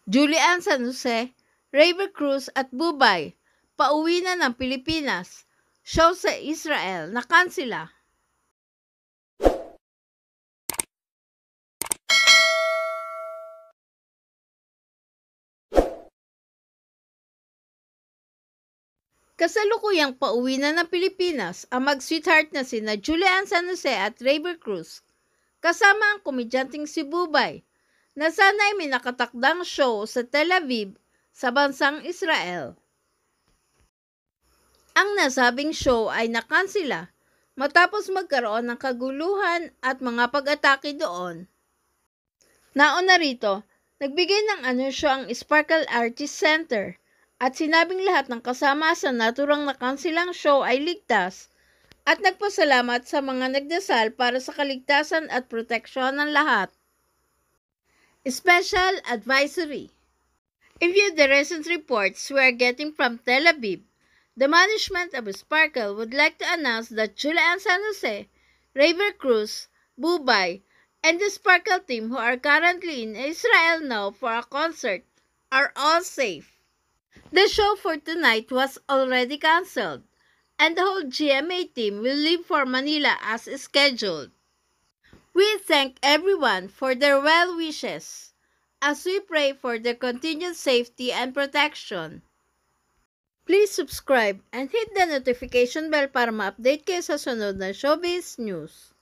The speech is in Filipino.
Julian San Jose, Raver Cruz at Bubay, pauwi na ng Pilipinas. Show sa Israel, nakansila. Kasalukuyang pauwi na ng Pilipinas ang mag-sweetheart na sina Julian San Jose at Raver Cruz, kasama ang komedyanteng si Bubay, na sana'y may nakatakdang show sa Tel Aviv sa bansang Israel. Ang nasabing show ay nakansila matapos magkaroon ng kaguluhan at mga pag-atake doon. Nauna rito, nagbigay ng anunsyo ang Sparkle Artist Center at sinabing lahat ng kasama sa naturang nakansilang show ay ligtas at nagpasalamat sa mga nagdasal para sa kaligtasan at proteksyon ng lahat. Special Advisory: in view of the recent reports we are getting from Tel Aviv, the management of Sparkle would like to announce that Julian San Jose, Raver Cruz, Bubay, and the Sparkle team who are currently in Israel now for a concert are all safe. The show for tonight was already cancelled, and the whole GMA team will leave for Manila as scheduled. We thank everyone for their well wishes as we pray for their continued safety and protection. Please subscribe and hit the notification bell para ma-update kayo sa sunod na showbiz news.